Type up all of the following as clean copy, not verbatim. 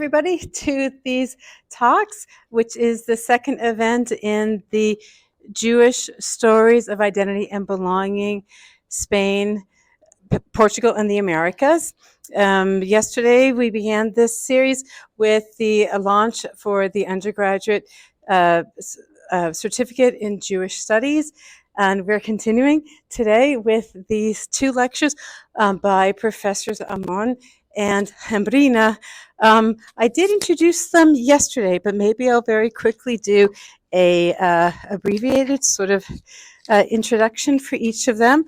Everybody to these talks, which is the second event in the Jewish Stories of Identity and Belonging, Spain, Portugal, and the Americas. Yesterday, we began this series with the launch for the undergraduate certificate in Jewish Studies. And we're continuing today with these two lectures by Professors Amon and Hembrina. I did introduce them yesterday, but maybe I'll very quickly do a abbreviated sort of introduction for each of them.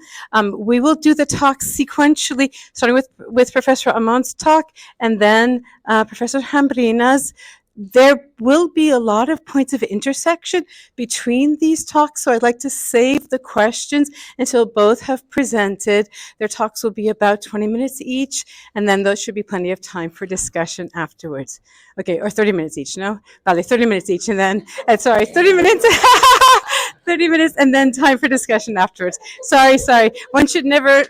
We will do the talks sequentially, starting with Professor Amon's talk and then Professor Hambrina's. There will be a lot of points of intersection between these talks, so I'd like to save the questions until both have presented. Their talks will be about 20 minutes each, and then there should be plenty of time for discussion afterwards. Okay, or 30 minutes each, no? Vale, 30 minutes each, and then, 30 minutes. 30 minutes and then time for discussion afterwards. Sorry. One should never.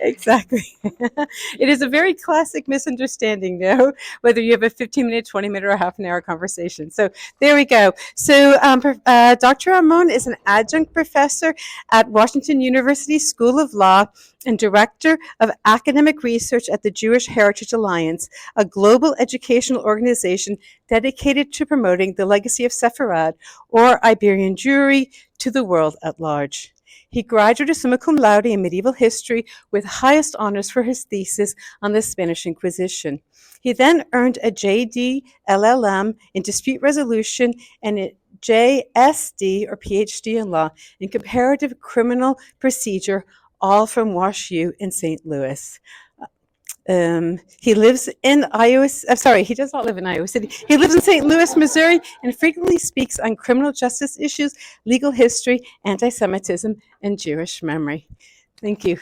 Exactly. It is a very classic misunderstanding, though, whether you have a 15-minute, 20-minute, or half an hour conversation. So there we go. So Dr. Amon is an adjunct professor at Washington University School of Law and director of academic research at the Jewish Heritage Alliance, a global educational organization dedicated to promoting the legacy of Sefarad, or Iberian Jewry, to the world at large. He graduated summa cum laude in medieval history with highest honors for his thesis on the Spanish Inquisition. He then earned a JD LLM in dispute resolution and a JSD or PhD in law in comparative criminal procedure, all from WashU in St. Louis. He lives in Iowa. He does not live in Iowa City. He lives in St. Louis, Missouri, and frequently speaks on criminal justice issues, legal history, anti-Semitism, and Jewish memory. Thank you.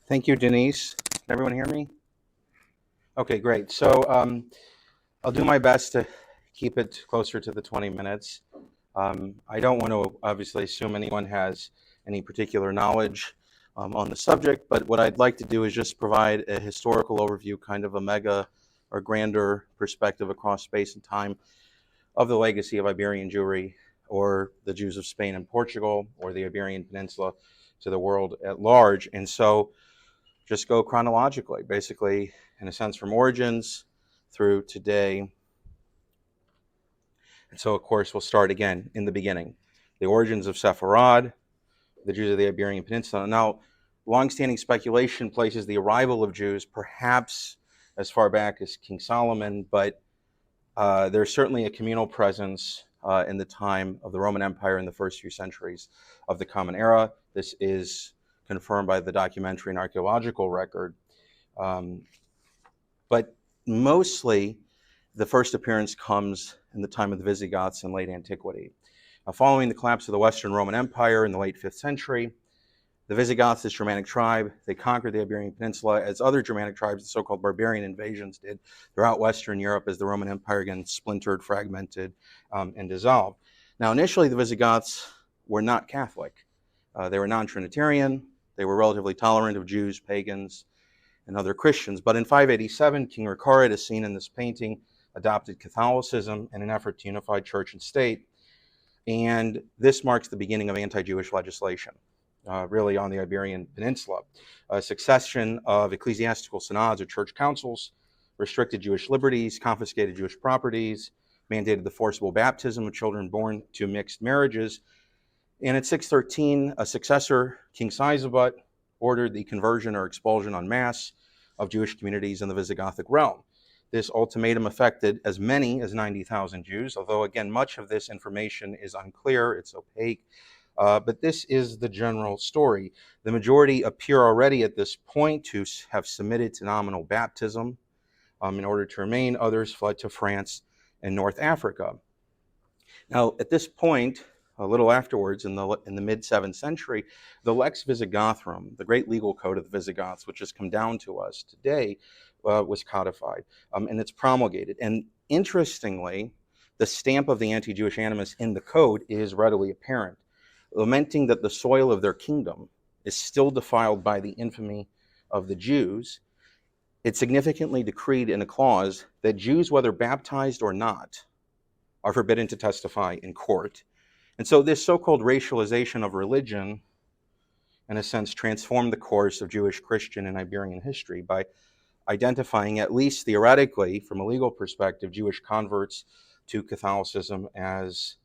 Thank you, Denise. Can everyone hear me? Okay, great. So I'll do my best to keep it closer to the 20 minutes. I don't want to obviously assume anyone has any particular knowledge on the subject, but what I'd like to do is just provide a historical overview, kind of a mega or grander perspective across space and time of the legacy of Iberian Jewry, or the Jews of Spain and Portugal, or the Iberian Peninsula to the world at large. And so just go chronologically, basically, in a sense, from origins through today. And so, of course, we'll start again in the beginning. The origins of Sefarad, the Jews of the Iberian Peninsula. Now, longstanding speculation places the arrival of Jews perhaps as far back as King Solomon, but there's certainly a communal presence in the time of the Roman Empire in the first few centuries of the Common Era. This is confirmed by the documentary and archaeological record. But mostly, the first appearance comes in the time of the Visigoths in late antiquity. Following the collapse of the Western Roman Empire in the late 5th century, the Visigoths, this Germanic tribe, they conquered the Iberian Peninsula as other Germanic tribes, the so-called barbarian invasions, did throughout Western Europe as the Roman Empire again splintered, fragmented, and dissolved. Now, initially, the Visigoths were not Catholic. They were non-Trinitarian. They were relatively tolerant of Jews, pagans, and other Christians. But in 587, King Recared, as seen in this painting, adopted Catholicism in an effort to unify church and state. And this marks the beginning of anti-Jewish legislation, really on the Iberian Peninsula. A succession of ecclesiastical synods or church councils restricted Jewish liberties, confiscated Jewish properties, mandated the forcible baptism of children born to mixed marriages. And in 613, a successor, King Sisebutt, ordered the conversion or expulsion en masse of Jewish communities in the Visigothic realm. This ultimatum affected as many as 90,000 Jews, although again, much of this information is unclear, it's opaque, but this is the general story. The majority appear already at this point to have submitted to nominal baptism in order to remain. Others fled to France and North Africa. Now, at this point, a little afterwards, in the mid-7th century, the Lex Visigothrum, the great legal code of the Visigoths, which has come down to us today, was codified, and it's promulgated. And interestingly, the stamp of the anti-Jewish animus in the code is readily apparent, lamenting that the soil of their kingdom is still defiled by the infamy of the Jews. It significantly decreed in a clause that Jews, whether baptized or not, are forbidden to testify in court. And so this so-called racialization of religion, in a sense, transformed the course of Jewish, Christian, and Iberian history by identifying, at least theoretically, from a legal perspective, Jewish converts to Catholicism as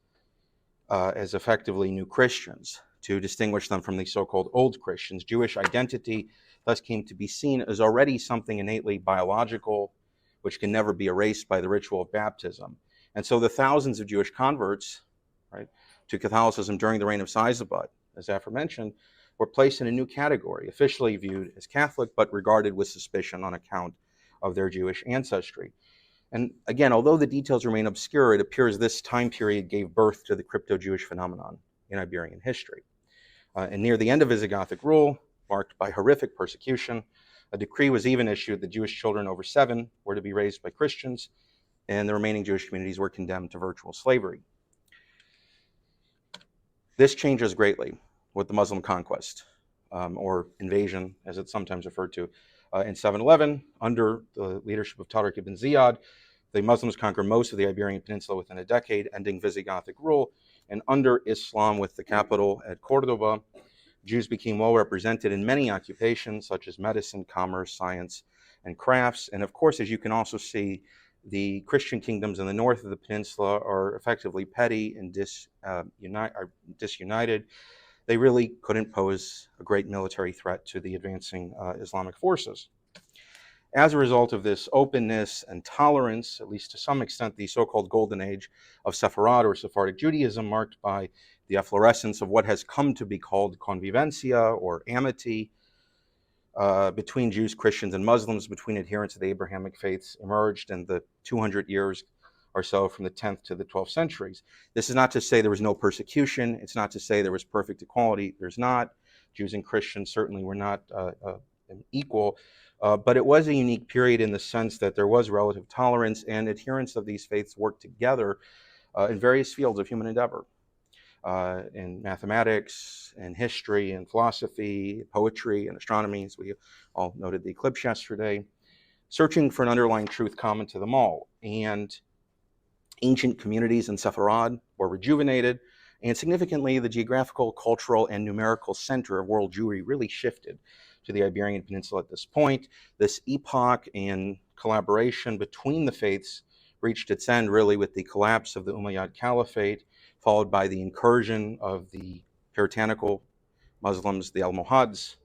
effectively new Christians, to distinguish them from the so-called old Christians. Jewish identity thus came to be seen as already something innately biological, which can never be erased by the ritual of baptism. And so the thousands of Jewish converts, right, to Catholicism during the reign of Sisebut, as aforementioned, were placed in a new category, officially viewed as Catholic, but regarded with suspicion on account of their Jewish ancestry. And again, although the details remain obscure, it appears this time period gave birth to the crypto-Jewish phenomenon in Iberian history. And near the end of Visigothic rule, marked by horrific persecution, a decree was even issued that Jewish children over 7 were to be raised by Christians, and the remaining Jewish communities were condemned to virtual slavery. This changes greatly with the Muslim conquest, or invasion, as it's sometimes referred to. In 711, under the leadership of Tariq ibn Ziyad, the Muslims conquered most of the Iberian Peninsula within a decade, ending Visigothic rule. And under Islam, with the capital at Cordoba, Jews became well represented in many occupations, such as medicine, commerce, science, and crafts. And of course, as you can also see, the Christian kingdoms in the north of the peninsula are effectively petty and disunited. They really couldn't pose a great military threat to the advancing Islamic forces. As a result of this openness and tolerance, at least to some extent, the so-called golden age of Sefarad or Sephardic Judaism, marked by the efflorescence of what has come to be called convivencia or amity between Jews, Christians, and Muslims, between adherents of the Abrahamic faiths, emerged in the 200 years or so from the 10th to the 12th centuries. This is not to say there was no persecution. It's not to say there was perfect equality. There's not. Jews and Christians certainly were not equal. But it was a unique period in the sense that there was relative tolerance, and adherents of these faiths worked together in various fields of human endeavor, in mathematics, and history, and philosophy, poetry, and astronomy, as we all noted the eclipse yesterday, searching for an underlying truth common to them all. And ancient communities in Sefarad were rejuvenated, and significantly, the geographical, cultural, and numerical center of world Jewry really shifted to the Iberian Peninsula at this point. This epoch and collaboration between the faiths reached its end really with the collapse of the Umayyad Caliphate, followed by the incursion of the puritanical Muslims, the Almohads,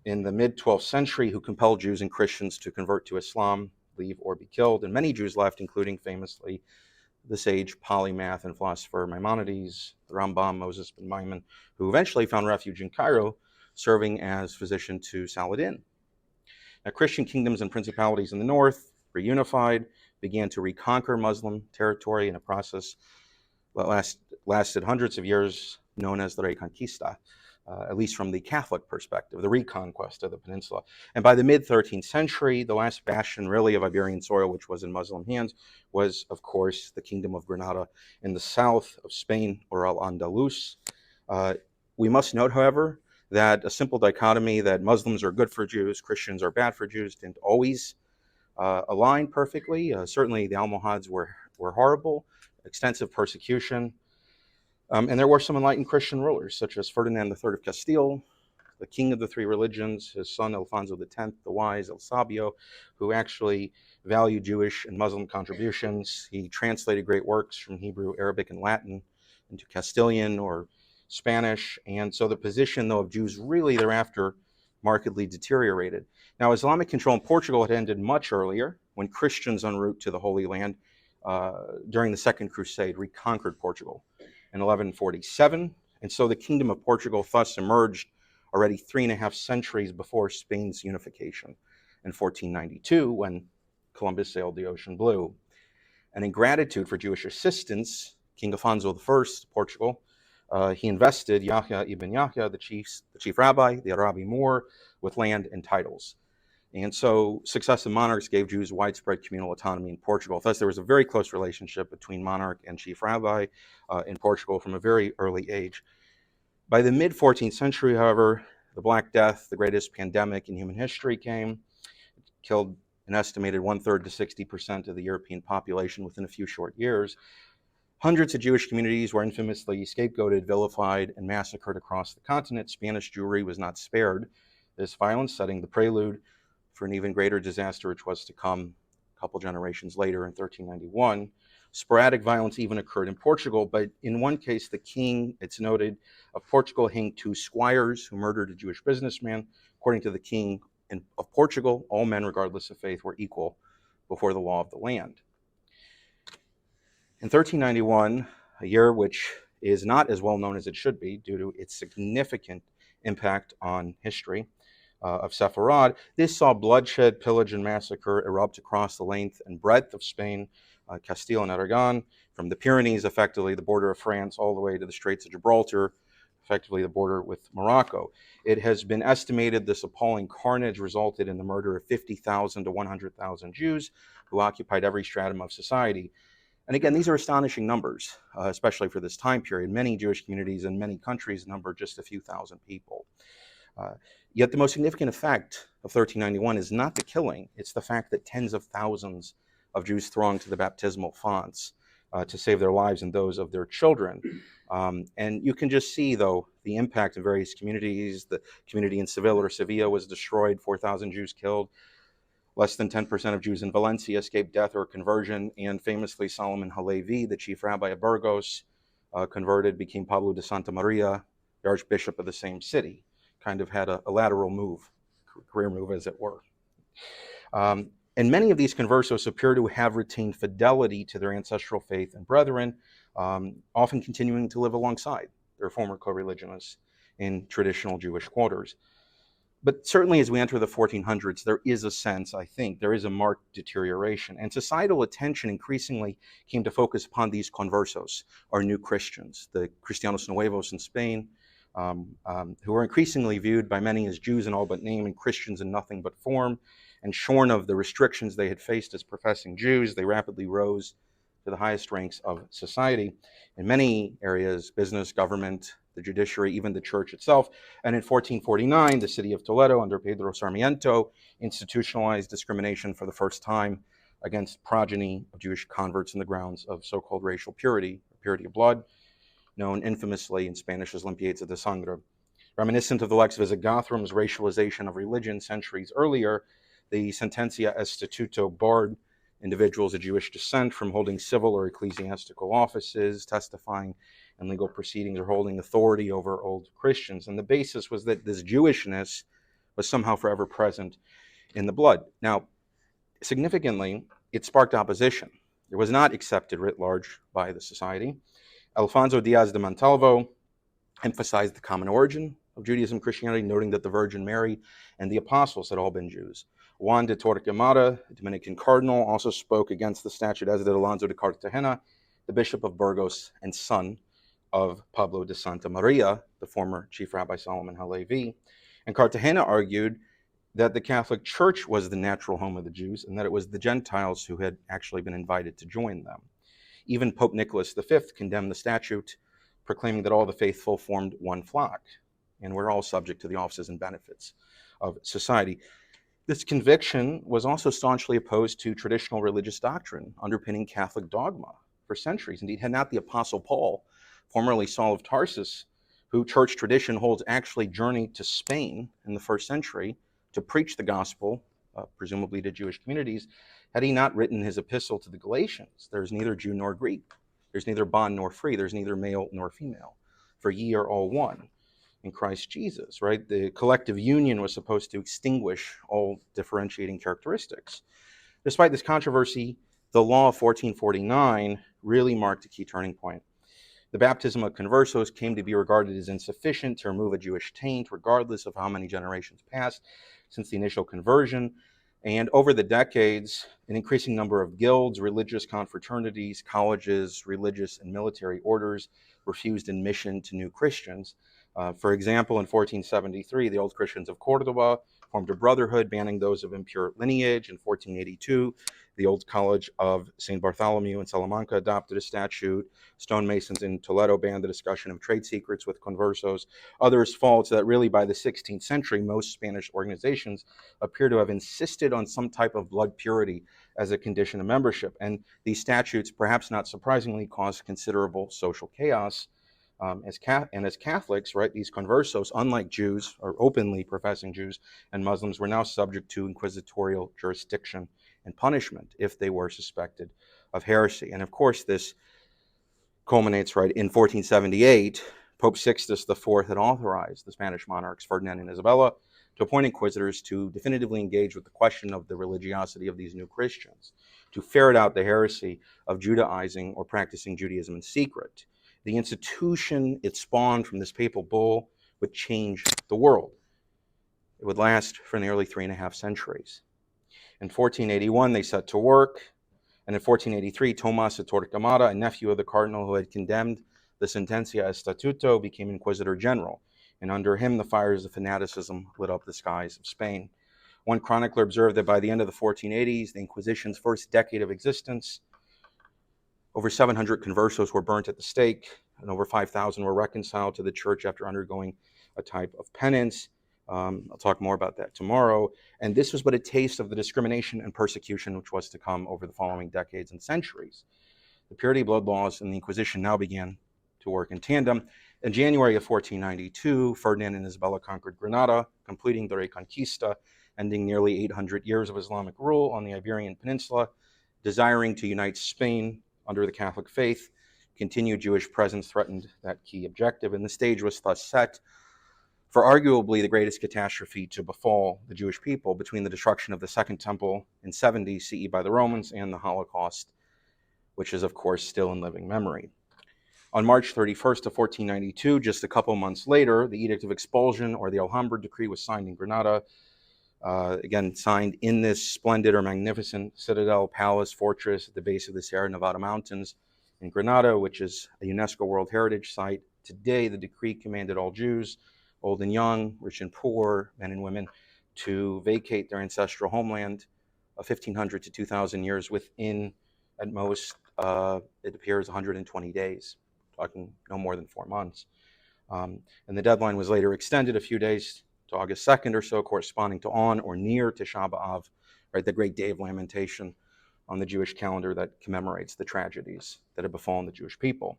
in the mid-12th century, who compelled Jews and Christians to convert to Islam, leave, or be killed. And many Jews left, including famously the sage, polymath, and philosopher Maimonides, the Rambam, Moses ben Maimon, who eventually found refuge in Cairo, serving as physician to Saladin. Now, Christian kingdoms and principalities in the north, reunified, began to reconquer Muslim territory in a process that lasted hundreds of years, known as the Reconquista, at least from the Catholic perspective, the reconquest of the peninsula. And by the mid-13th century, the last bastion really of Iberian soil, which was in Muslim hands, was, of course, the Kingdom of Granada in the south of Spain, or Al-Andalus. We must note, however, that a simple dichotomy that Muslims are good for Jews, Christians are bad for Jews, didn't always align perfectly. Certainly the Almohads were horrible, extensive persecution. And there were some enlightened Christian rulers, such as Ferdinand III of Castile, the king of the three religions, his son Alfonso X, the wise, El Sabio, who actually valued Jewish and Muslim contributions. He translated great works from Hebrew, Arabic, and Latin into Castilian or Spanish. And so the position, though, of Jews really thereafter markedly deteriorated. Now, Islamic control in Portugal had ended much earlier, when Christians en route to the Holy Land during the Second Crusade reconquered Portugal in 1147. And so the Kingdom of Portugal thus emerged already 3.5 centuries before Spain's unification in 1492, when Columbus sailed the ocean blue. And in gratitude for Jewish assistance, King Afonso I of Portugal, he invested Yahya ibn Yahya, the chief rabbi, the Arabi Moor, with land and titles. And so successive monarchs gave Jews widespread communal autonomy in Portugal. Thus, there was a very close relationship between monarch and chief rabbi in Portugal from a very early age. By the mid-14th century, however, the Black Death, the greatest pandemic in human history, came. It killed an estimated 1/3 to 60% of the European population within a few short years. Hundreds of Jewish communities were infamously scapegoated, vilified, and massacred across the continent. Spanish Jewry was not spared this violence, setting the prelude for an even greater disaster which was to come a couple generations later in 1391. Sporadic violence even occurred in Portugal, but in one case, the king, it's noted, of Portugal hanged 2 squires who murdered a Jewish businessman. According to the king of Portugal, all men, regardless of faith, were equal before the law of the land. In 1391, a year which is not as well known as it should be due to its significant impact on history of Sefarad, this saw bloodshed, pillage, and massacre erupt across the length and breadth of Spain, Castile and Aragon, from the Pyrenees, effectively the border of France, all the way to the Straits of Gibraltar, effectively the border with Morocco. It has been estimated this appalling carnage resulted in the murder of 50,000 to 100,000 Jews who occupied every stratum of society. And again, these are astonishing numbers, especially for this time period. Many Jewish communities in many countries number just a few thousand people. Yet the most significant effect of 1391 is not the killing, it's the fact that tens of thousands of Jews thronged to the baptismal fonts to save their lives and those of their children. And you can just see, though, the impact in various communities. The community in Seville or Sevilla was destroyed, 4,000 Jews killed. Less than 10% of Jews in Valencia escaped death or conversion, and famously Solomon Halevi, the chief rabbi of Burgos, converted, became Pablo de Santa Maria, the archbishop of the same city. Kind of had a lateral move, career move as it were. And many of these conversos appear to have retained fidelity to their ancestral faith and brethren, often continuing to live alongside their former co-religionists in traditional Jewish quarters. But certainly as we enter the 1400s, there is a sense, I think, there is a marked deterioration. And societal attention increasingly came to focus upon these conversos, or new Christians, the Cristianos Nuevos in Spain, who are increasingly viewed by many as Jews in all but name and Christians in nothing but form. And shorn of the restrictions they had faced as professing Jews, they rapidly rose to the highest ranks of society. In many areas, business, government, the judiciary, even the church itself. And in 1449, the city of Toledo, under Pedro Sarmiento, institutionalized discrimination for the first time against progeny of Jewish converts on the grounds of so-called racial purity, purity of blood, known infamously in Spanish as limpieza de sangre. Reminiscent of the Lex Visigothrum's racialization of religion centuries earlier, the Sentencia Estatuto barred individuals of Jewish descent from holding civil or ecclesiastical offices, testifying in legal proceedings, or holding authority over old Christians. And the basis was that this Jewishness was somehow forever present in the blood. Now, significantly, it sparked opposition. It was not accepted writ large by the society. Alfonso Diaz de Montalvo emphasized the common origin of Judaism and Christianity, noting that the Virgin Mary and the apostles had all been Jews. Juan de Torquemada, a Dominican cardinal, also spoke against the statute, as did Alonso de Cartagena, the bishop of Burgos and son of Pablo de Santa Maria, the former chief rabbi Solomon Halevi. And Cartagena argued that the Catholic Church was the natural home of the Jews and that it was the Gentiles who had actually been invited to join them. Even Pope Nicholas V condemned the statute, proclaiming that all the faithful formed one flock and were all subject to the offices and benefits of society. This conviction was also staunchly opposed to traditional religious doctrine underpinning Catholic dogma for centuries. Indeed, had not the Apostle Paul, formerly Saul of Tarsus, who church tradition holds actually journeyed to Spain in the first century to preach the gospel, presumably to Jewish communities, had he not written his epistle to the Galatians, there's neither Jew nor Greek, there's neither bond nor free, there's neither male nor female, for ye are all one in Christ Jesus, right? The collective union was supposed to extinguish all differentiating characteristics. Despite this controversy, the law of 1449 really marked a key turning point. The baptism of conversos came to be regarded as insufficient to remove a Jewish taint, regardless of how many generations passed since the initial conversion. And over the decades, an increasing number of guilds, religious confraternities, colleges, religious and military orders refused admission to new Christians. For example, in 1473, the Old Christians of Cordoba formed a brotherhood banning those of impure lineage. In 1482, the Old College of St. Bartholomew in Salamanca adopted a statute. Stonemasons in Toledo banned the discussion of trade secrets with conversos. Others followed, so that really by the 16th century, most Spanish organizations appear to have insisted on some type of blood purity as a condition of membership. And these statutes, perhaps not surprisingly, caused considerable social chaos. As Catholics, right, these conversos, unlike Jews or openly professing Jews and Muslims, were now subject to inquisitorial jurisdiction and punishment if they were suspected of heresy. And of course, this culminates, right, in 1478. Pope Sixtus IV had authorized the Spanish monarchs, Ferdinand and Isabella, to appoint inquisitors to definitively engage with the question of the religiosity of these new Christians, to ferret out the heresy of Judaizing or practicing Judaism in secret. The institution it spawned from this papal bull would change the world. It would last for nearly 3.5 centuries. In 1481, they set to work, and in 1483, Tomas de Torquemada, a nephew of the cardinal who had condemned the Sentencia Estatuto, became Inquisitor General, and under him the fires of fanaticism lit up the skies of Spain. One chronicler observed that by the end of the 1480s, the Inquisition's first decade of existence, over 700 conversos were burnt at the stake, and over 5,000 were reconciled to the church after undergoing a type of penance. I'll talk more about that tomorrow. And this was but a taste of the discrimination and persecution which was to come over the following decades and centuries. The purity blood laws and the Inquisition now began to work in tandem. In January of 1492, Ferdinand and Isabella conquered Granada, completing the Reconquista, ending nearly 800 years of Islamic rule on the Iberian Peninsula, desiring to unite Spain under the Catholic faith. Continued Jewish presence threatened that key objective, and the stage was thus set for arguably the greatest catastrophe to befall the Jewish people between the destruction of the Second Temple in 70 CE by the Romans and the Holocaust, which is, of course, still in living memory. On March 31st of 1492, just a couple months later, the Edict of Expulsion, or the Alhambra Decree, was signed in Granada. Again, signed in this splendid or magnificent citadel, palace, fortress at the base of the Sierra Nevada mountains in Granada, which is a UNESCO World Heritage Site. Today, the decree commanded all Jews, old and young, rich and poor, men and women, to vacate their ancestral homeland of 1,500 to 2,000 years within, at most, it appears, 120 days, talking no more than 4 months. And the deadline was later extended a few days to August 2nd or so, corresponding to on or near Tisha B'Av, right, the great day of lamentation on the Jewish calendar that commemorates the tragedies that have befallen the Jewish people.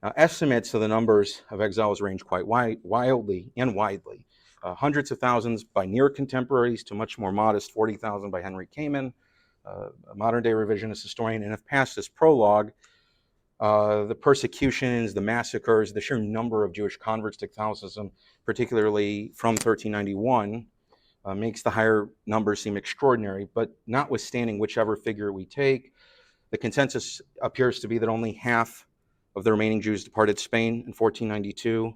Now, estimates of the numbers of exiles range quite wildly and widely. Hundreds of thousands by near contemporaries to much more modest 40,000 by Henry Kamen, a modern-day revisionist historian. And if past this prologue, the persecutions, the massacres, the sheer number of Jewish converts to Catholicism, particularly from 1391, makes the higher numbers seem extraordinary. But notwithstanding whichever figure we take, the consensus appears to be that only half of the remaining Jews departed Spain in 1492,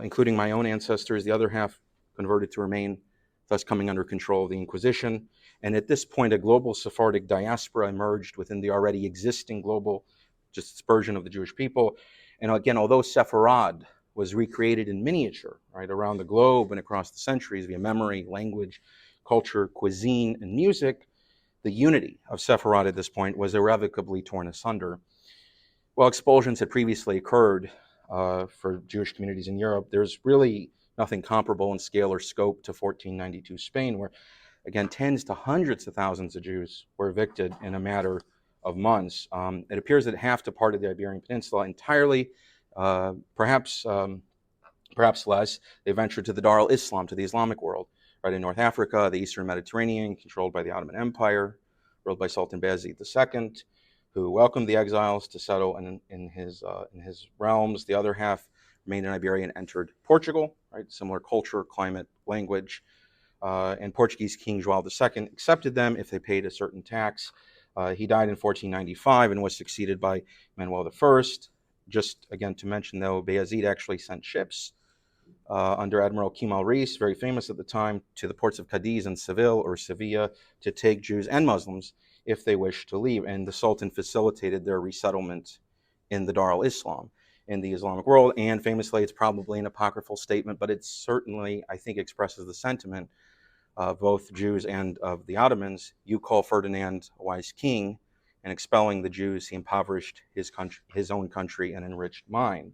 including my own ancestors. The other half converted to remain, thus coming under control of the Inquisition. And at this point, a global Sephardic diaspora emerged within the already existing global dispersion of the Jewish people. And again, although Sefarad was recreated in miniature, right, around the globe and across the centuries via memory, language, culture, cuisine, and music, the unity of Sefarad at this point was irrevocably torn asunder. While expulsions had previously occurred for Jewish communities in Europe, there's really nothing comparable in scale or scope to 1492 Spain, where, again, tens to hundreds of thousands of Jews were evicted in a matter of months. It appears that half departed the Iberian Peninsula entirely, perhaps less. They ventured to the Dar al-Islam, to the Islamic world, right in North Africa, the Eastern Mediterranean, controlled by the Ottoman Empire, ruled by Sultan Bayezid II, who welcomed the exiles to settle in his realms. The other half remained in Iberia and entered Portugal, right? Similar culture, climate, language. And Portuguese King João II accepted them if they paid a certain tax. He died in 1495 and was succeeded by Manuel I. Just again to mention, though, Bayezid actually sent ships under Admiral Kemal Reis, very famous at the time, to the ports of Cadiz and Seville or Sevilla to take Jews and Muslims if they wished to leave. And the Sultan facilitated their resettlement in the Dar al-Islam, in the Islamic world. And famously, it's probably an apocryphal statement, but it certainly, I think, expresses the sentiment both Jews and of the Ottomans, you call Ferdinand a wise king, and expelling the Jews, he impoverished his own country and enriched mine.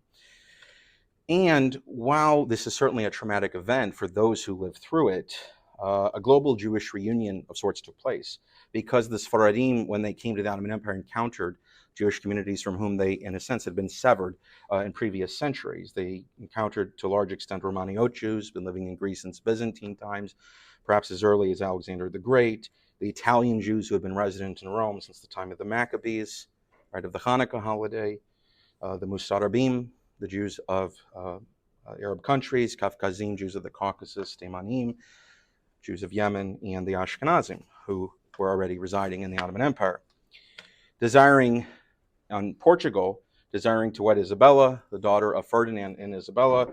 And while this is certainly a traumatic event for those who lived through it, a global Jewish reunion of sorts took place because the Sfaradim, when they came to the Ottoman Empire, encountered Jewish communities from whom they, in a sense, had been severed in previous centuries. They encountered, to a large extent, Romaniot Jews, been living in Greece since Byzantine times, perhaps as early as Alexander the Great, the Italian Jews who had been resident in Rome since the time of the Maccabees, right, of the Hanukkah holiday, the Musarabim, the Jews of Arab countries, Kafkazim, Jews of the Caucasus, Teimanim, Jews of Yemen, and the Ashkenazim, who were already residing in the Ottoman Empire. Portugal, desiring to wed Isabella, the daughter of Ferdinand and Isabella,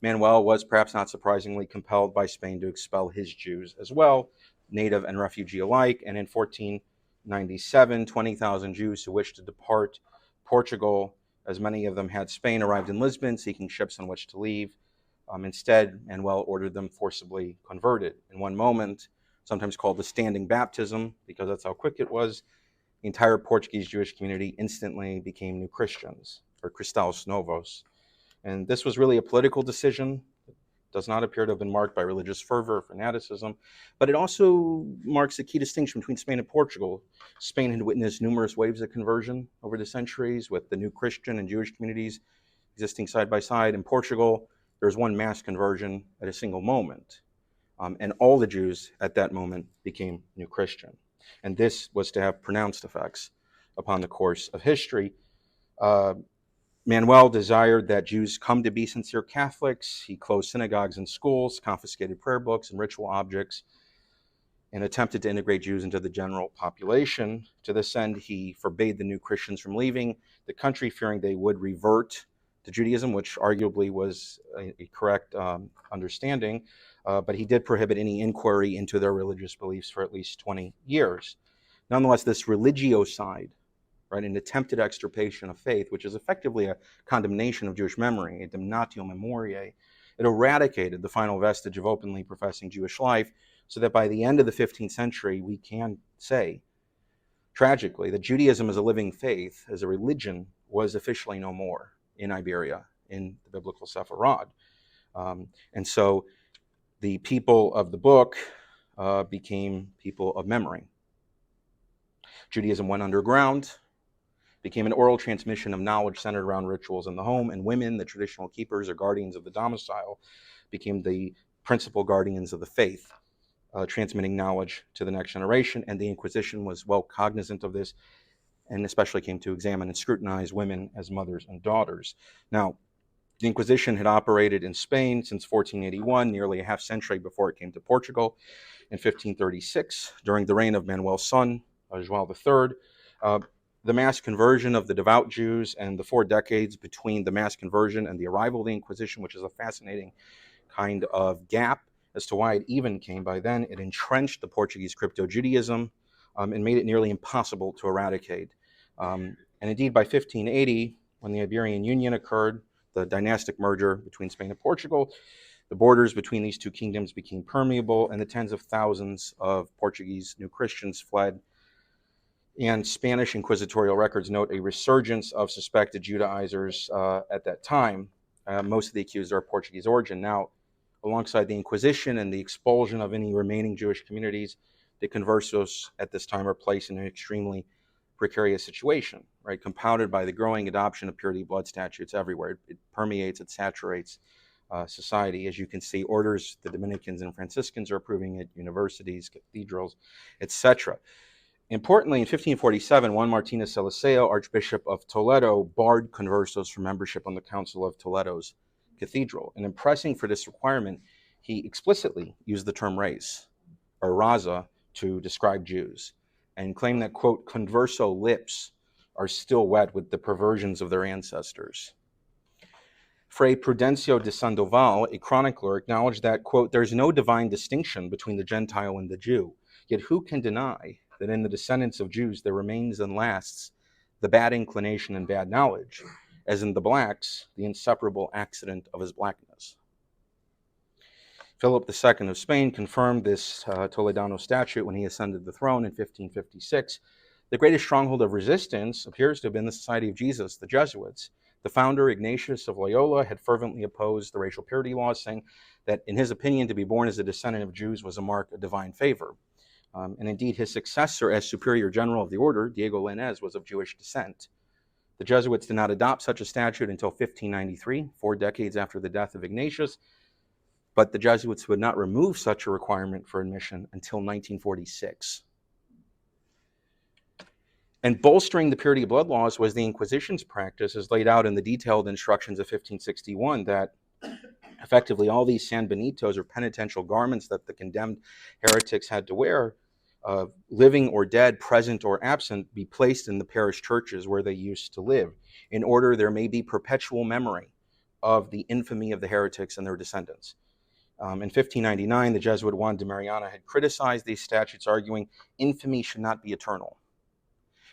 Manuel was, perhaps not surprisingly, compelled by Spain to expel his Jews as well, native and refugee alike, and in 1497, 20,000 Jews who wished to depart Portugal, as many of them had Spain, arrived in Lisbon seeking ships on which to leave. Instead, Manuel ordered them forcibly converted. In one moment, sometimes called the standing baptism, because that's how quick it was, the entire Portuguese Jewish community instantly became new Christians, or Cristãos Novos. And this was really a political decision. It does not appear to have been marked by religious fervor or fanaticism, but it also marks a key distinction between Spain and Portugal. Spain had witnessed numerous waves of conversion over the centuries, with the new Christian and Jewish communities existing side by side. In Portugal, there's one mass conversion at a single moment. And all the Jews at that moment became new Christian. And this was to have pronounced effects upon the course of history. Manuel desired that Jews come to be sincere Catholics. He closed synagogues and schools, confiscated prayer books and ritual objects, and attempted to integrate Jews into the general population. To this end, he forbade the new Christians from leaving the country, fearing they would revert to Judaism, which arguably was a correct understanding, but he did prohibit any inquiry into their religious beliefs for at least 20 years. Nonetheless, this religiocide, right, an attempted extirpation of faith, which is effectively a condemnation of Jewish memory, a damnatio memoriae, it eradicated the final vestige of openly professing Jewish life, so that by the end of the 15th century, we can say, tragically, that Judaism as a living faith, as a religion, was officially no more in Iberia, in the biblical Sefarad. And so the people of the book became people of memory. Judaism went underground, became an oral transmission of knowledge centered around rituals in the home, and women, the traditional keepers or guardians of the domicile, became the principal guardians of the faith, transmitting knowledge to the next generation. And the Inquisition was well cognizant of this, and especially came to examine and scrutinize women as mothers and daughters. Now, the Inquisition had operated in Spain since 1481, nearly a half century before it came to Portugal. In 1536, during the reign of Manuel's son, João III, the mass conversion of the devout Jews and the 4 decades between the mass conversion and the arrival of the Inquisition, which is a fascinating kind of gap as to why it even came by then. It entrenched the Portuguese crypto-Judaism and made it nearly impossible to eradicate. And indeed, by 1580, when the Iberian Union occurred, the dynastic merger between Spain and Portugal, the borders between these two kingdoms became permeable, and the tens of thousands of Portuguese new Christians fled. And Spanish inquisitorial records note a resurgence of suspected Judaizers at that time. Most of the accused are of Portuguese origin. Now, alongside the Inquisition and the expulsion of any remaining Jewish communities, the conversos at this time are placed in an extremely precarious situation, right? Compounded by the growing adoption of purity blood statutes everywhere. It permeates, it saturates society. As you can see, orders, the Dominicans and Franciscans are approving it, universities, cathedrals, etc. Importantly, in 1547, Juan Martinez Salesio, Archbishop of Toledo, barred conversos from membership on the Council of Toledo's cathedral. And in pressing for this requirement, he explicitly used the term race, or raza, to describe Jews, and claimed that, quote, converso lips are still wet with the perversions of their ancestors. Fray Prudencio de Sandoval, a chronicler, acknowledged that, quote, there's no divine distinction between the Gentile and the Jew, yet who can deny that in the descendants of Jews there remains and lasts the bad inclination and bad knowledge, as in the blacks, the inseparable accident of his blackness. Philip II of Spain confirmed this Toledano statute when he ascended the throne in 1556. The greatest stronghold of resistance appears to have been the Society of Jesus, the Jesuits. The founder, Ignatius of Loyola, had fervently opposed the racial purity laws, saying that, in his opinion, to be born as a descendant of Jews was a mark of divine favor. And indeed, his successor as superior general of the order, Diego Lainez, was of Jewish descent. The Jesuits did not adopt such a statute until 1593, 4 decades after the death of Ignatius, but the Jesuits would not remove such a requirement for admission until 1946. And bolstering the purity of blood laws was the Inquisition's practice, as laid out in the detailed instructions of 1561, that effectively all these sanbenitos, or penitential garments that the condemned heretics had to wear, living or dead, present or absent, be placed in the parish churches where they used to live, in order there may be perpetual memory of the infamy of the heretics and their descendants. In 1599, the Jesuit Juan de Mariana had criticized these statutes, arguing infamy should not be eternal.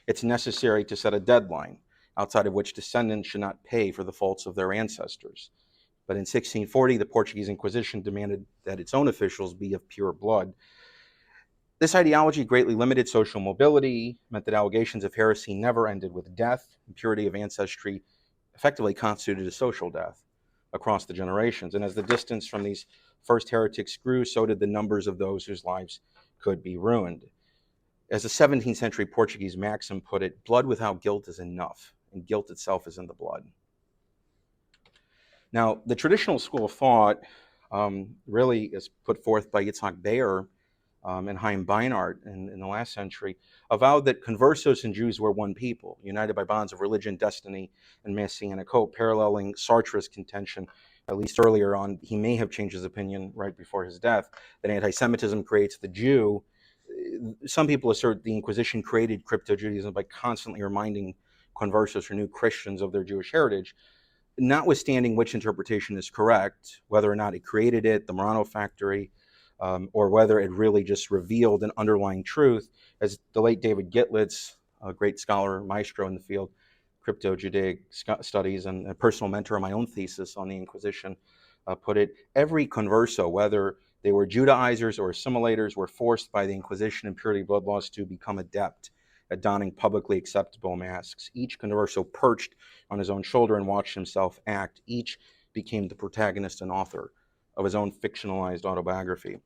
It's necessary to set a deadline outside of which descendants should not pay for the faults of their ancestors. But in 1640, the Portuguese Inquisition demanded that its own officials be of pure blood. This ideology greatly limited social mobility, meant that allegations of heresy never ended with death. Impurity of ancestry effectively constituted a social death across the generations. And as the distance from these first heretics grew, so did the numbers of those whose lives could be ruined. As a 17th century Portuguese maxim put it, blood without guilt is enough, and guilt itself is in the blood. Now, the traditional school of thought really is put forth by Yitzhak Beyer and Chaim Beinart in the last century, avowed that conversos and Jews were one people, united by bonds of religion, destiny, and messianic hope, paralleling Sartre's contention, at least earlier on. He may have changed his opinion right before his death, that anti-Semitism creates the Jew. Some people assert the Inquisition created crypto-Judaism by constantly reminding conversos or new Christians of their Jewish heritage. Notwithstanding which interpretation is correct, whether or not it created it, the Murano factory, or whether it really just revealed an underlying truth, as the late David Gitlitz, a great scholar, maestro in the field, crypto-Judaic studies, and a personal mentor of my own thesis on the Inquisition, put it, every converso, whether they were Judaizers or assimilators, were forced by the Inquisition and purity blood laws to become adept at donning publicly acceptable masks. Each converso perched on his own shoulder and watched himself act. Each became the protagonist and author of his own fictionalized autobiography.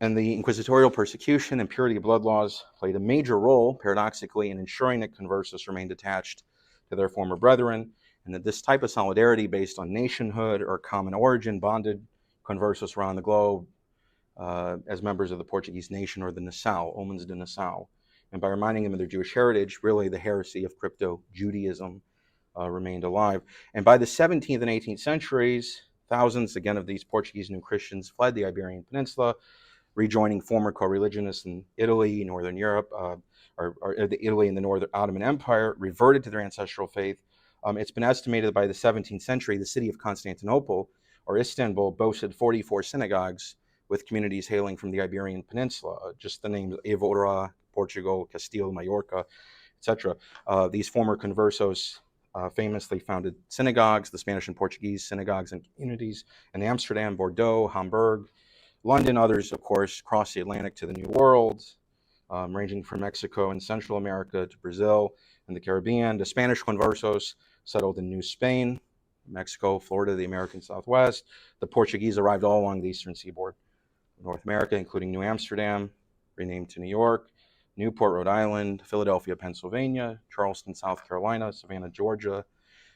And the inquisitorial persecution and purity of blood laws played a major role, paradoxically, in ensuring that conversos remained attached to their former brethren, and that this type of solidarity based on nationhood or common origin bonded conversos around the globe as members of the Portuguese nation, or the Nassau, Homens de Nassau. And by reminding them of their Jewish heritage, really the heresy of crypto-Judaism remained alive. And by the 17th and 18th centuries, thousands, again, of these Portuguese New Christians fled the Iberian Peninsula, rejoining former co-religionists in Italy, Northern Europe, or Italy and the Northern Ottoman Empire, reverted to their ancestral faith. It's been estimated that by the 17th century, the city of Constantinople, or Istanbul, boasted 44 synagogues with communities hailing from the Iberian Peninsula. Just the names Evora, Portugal, Castile, Majorca, etc. These former conversos famously founded synagogues, the Spanish and Portuguese synagogues and communities in Amsterdam, Bordeaux, Hamburg, London. Others, of course, crossed the Atlantic to the New World, ranging from Mexico and Central America to Brazil and the Caribbean. The Spanish conversos settled in New Spain, Mexico, Florida, the American Southwest. The Portuguese arrived all along the eastern seaboard, North America, including New Amsterdam, renamed to New York, Newport, Rhode Island, Philadelphia, Pennsylvania, Charleston, South Carolina, Savannah, Georgia,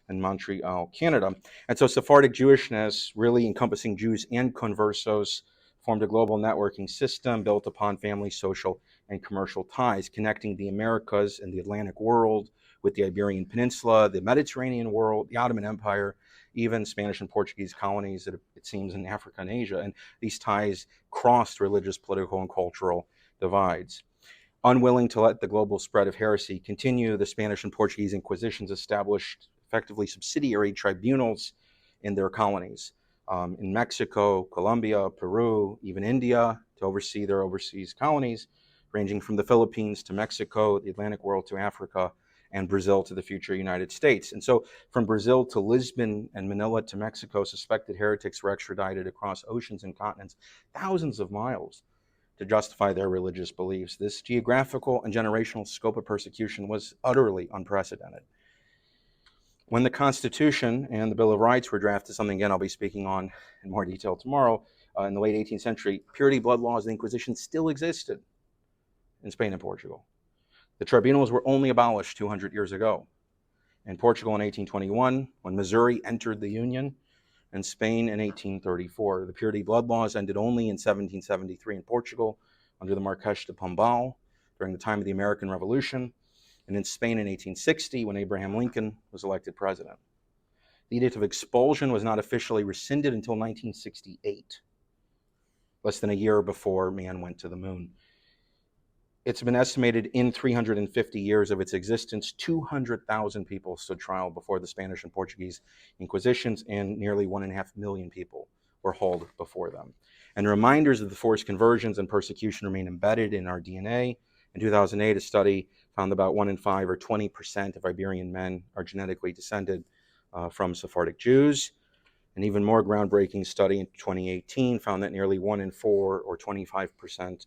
and Montreal, Canada. And so Sephardic Jewishness, really encompassing Jews and conversos, formed a global networking system built upon family, social, and commercial ties, connecting the Americas and the Atlantic world with the Iberian Peninsula, the Mediterranean world, the Ottoman Empire, even Spanish and Portuguese colonies, it seems, in Africa and Asia. And these ties crossed religious, political, and cultural divides. Unwilling to let the global spread of heresy continue, the Spanish and Portuguese Inquisitions established effectively subsidiary tribunals in their colonies, in Mexico, Colombia, Peru, even India, to oversee their overseas colonies, ranging from the Philippines to Mexico, the Atlantic world to Africa, and Brazil to the future United States. And so from Brazil to Lisbon and Manila to Mexico, suspected heretics were extradited across oceans and continents, thousands of miles, to justify their religious beliefs. This geographical and generational scope of persecution was utterly unprecedented. When the Constitution and the Bill of Rights were drafted, something again I'll be speaking on in more detail tomorrow, in the late 18th century, purity, blood laws, and the Inquisition still existed in Spain and Portugal. The tribunals were only abolished 200 years ago. In Portugal in 1821, when Missouri entered the Union, and Spain in 1834. The purity blood laws ended only in 1773 in Portugal under the Marquês de Pombal during the time of the American Revolution, and in Spain in 1860 when Abraham Lincoln was elected president. The Edict of Expulsion was not officially rescinded until 1968, less than a year before man went to the moon. It's been estimated in 350 years of its existence, 200,000 people stood trial before the Spanish and Portuguese Inquisitions, and nearly 1.5 million people were hauled before them. And reminders of the forced conversions and persecution remain embedded in our DNA. In 2008, a study found about 1 in 5 or 20% of Iberian men are genetically descended from Sephardic Jews. An even more groundbreaking study in 2018 found that nearly 1 in 4 or 25%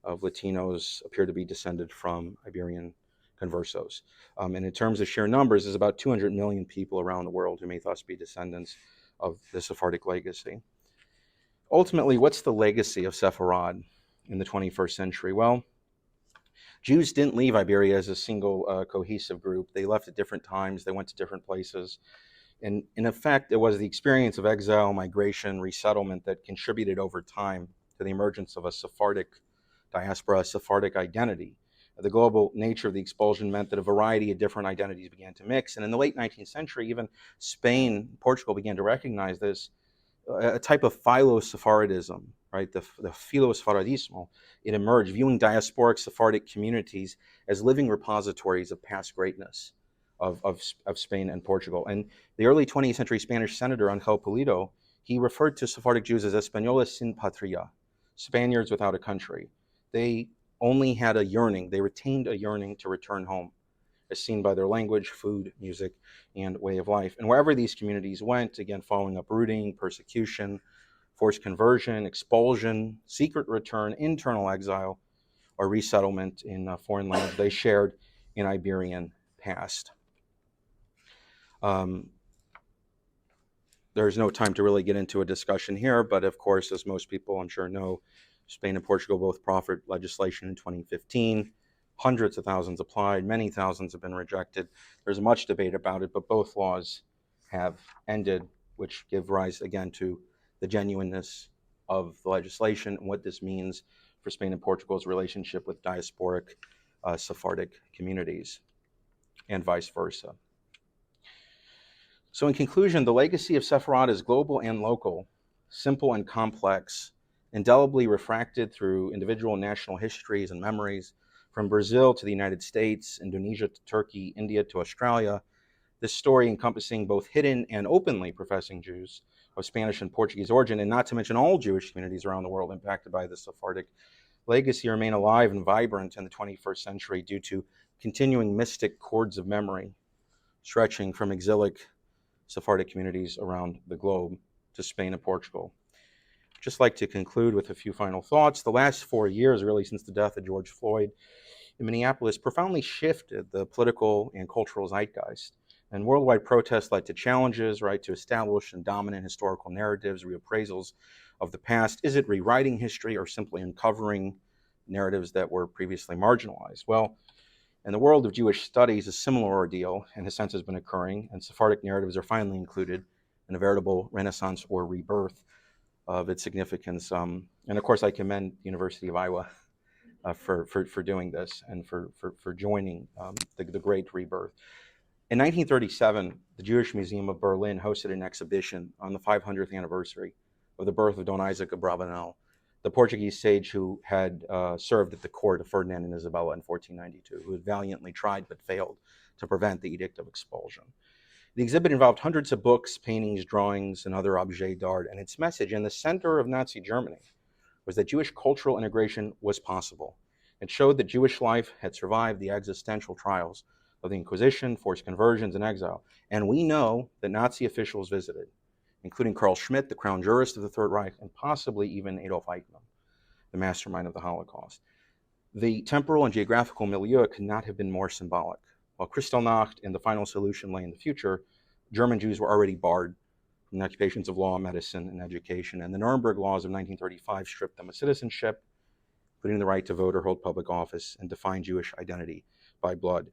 of Latinos appear to be descended from Iberian conversos. And in terms of sheer numbers, there's about 200 million people around the world who may thus be descendants of the Sephardic legacy. Ultimately, what's the legacy of Sefarad in the 21st century? Well, Jews didn't leave Iberia as a single cohesive group. They left at different times. They went to different places. And in effect, it was the experience of exile, migration, resettlement that contributed over time to the emergence of a Sephardic diaspora, Sephardic identity. The global nature of the expulsion meant that a variety of different identities began to mix. And in the late 19th century, even Spain, Portugal began to recognize this, a type of philo-Sepharadism, right? The philo-Sepharadismo, it emerged, viewing diasporic Sephardic communities as living repositories of past greatness of Spain and Portugal. And the early 20th century Spanish senator Angel Pulido, he referred to Sephardic Jews as Españoles sin patria, Spaniards without a country. They only had a yearning, they retained a yearning to return home, as seen by their language, food, music, and way of life. And wherever these communities went, again, following uprooting, persecution, forced conversion, expulsion, secret return, internal exile, or resettlement in foreign lands, they shared an Iberian past. There's no time to really get into a discussion here, but of course, as most people I'm sure know, Spain and Portugal both proffered legislation in 2015. Hundreds of thousands applied, many thousands have been rejected. There's much debate about it, but both laws have ended, which give rise again to the genuineness of the legislation and what this means for Spain and Portugal's relationship with diasporic Sephardic communities and vice versa. So in conclusion, the legacy of Sefarad is global and local, simple and complex, indelibly refracted through individual and national histories and memories, from Brazil to the United States, Indonesia to Turkey, India to Australia. This story encompassing both hidden and openly professing Jews of Spanish and Portuguese origin, and not to mention all Jewish communities around the world impacted by the Sephardic legacy, remain alive and vibrant in the 21st century due to continuing mystic cords of memory stretching from exilic Sephardic communities around the globe to Spain and Portugal. I'd just like to conclude with a few final thoughts. The last 4 years, really since the death of George Floyd in Minneapolis, profoundly shifted the political and cultural zeitgeist. And worldwide protests led to challenges, right, to establish and dominant historical narratives, reappraisals of the past. Is it rewriting history or simply uncovering narratives that were previously marginalized? Well, in the world of Jewish studies, a similar ordeal, in a sense, has been occurring, and Sephardic narratives are finally included in a veritable renaissance or rebirth of its significance. And of course, I commend the University of Iowa for doing this and for joining the great rebirth. In 1937, the Jewish Museum of Berlin hosted an exhibition on the 500th anniversary of the birth of Don Isaac Abravanel, the Portuguese sage who had served at the court of Ferdinand and Isabella in 1492, who had valiantly tried but failed to prevent the Edict of Expulsion. The exhibit involved hundreds of books, paintings, drawings, and other objets d'art, and its message in the center of Nazi Germany was that Jewish cultural integration was possible. It showed that Jewish life had survived the existential trials of the Inquisition, forced conversions, and exile. And we know that Nazi officials visited, including Carl Schmitt, the crown jurist of the Third Reich, and possibly even Adolf Eichmann, the mastermind of the Holocaust. The temporal and geographical milieu could not have been more symbolic. While Kristallnacht and the final solution lay in the future, German Jews were already barred from the occupations of law, medicine, and education, and the Nuremberg laws of 1935 stripped them of citizenship, including the right to vote or hold public office, and define Jewish identity by blood.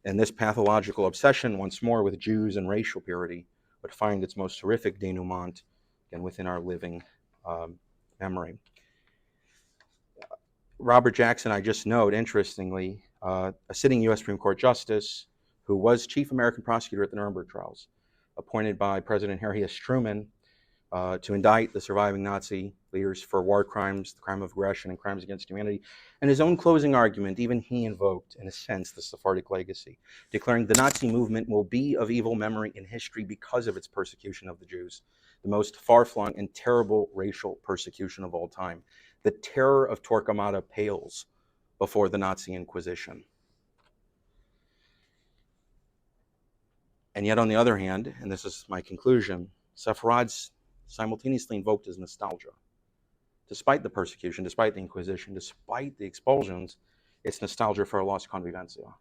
And this pathological obsession, once more, with Jews and racial purity would find its most horrific denouement, again, within our living memory. Robert Jackson, I just note, interestingly, a sitting U.S. Supreme Court justice who was chief American prosecutor at the Nuremberg trials, appointed by President Harry S. Truman to indict the surviving Nazi leaders for war crimes, the crime of aggression, and crimes against humanity. And his own closing argument, even he invoked, in a sense, the Sephardic legacy, declaring the Nazi movement will be of evil memory in history because of its persecution of the Jews, the most far-flung and terrible racial persecution of all time. The terror of Torquemada pales before the Nazi Inquisition. And yet, on the other hand, and this is my conclusion, Sefarad simultaneously invoked his nostalgia. Despite the persecution, despite the Inquisition, despite the expulsions, it's nostalgia for a lost convivencia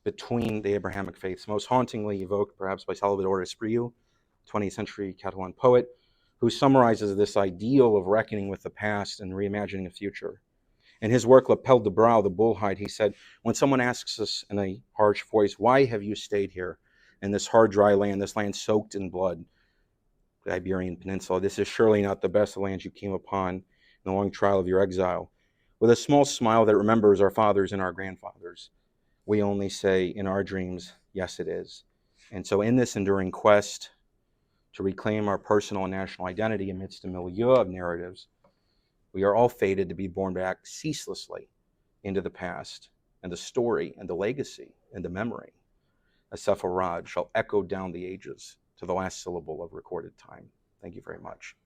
between the Abrahamic faiths, most hauntingly evoked perhaps by Salvador Espriu, 20th century Catalan poet, who summarizes this ideal of reckoning with the past and reimagining a future. In his work, Lapel de Brau, the Bullhide, he said, when someone asks us in a harsh voice, why have you stayed here in this hard, dry land, this land soaked in blood, the Iberian Peninsula, this is surely not the best land you came upon in the long trial of your exile. With a small smile that remembers our fathers and our grandfathers, we only say in our dreams, yes, it is. And so in this enduring quest to reclaim our personal and national identity amidst a milieu of narratives, we are all fated to be born back ceaselessly into the past, and the story and the legacy and the memory of Sefarad shall echo down the ages to the last syllable of recorded time. Thank you very much.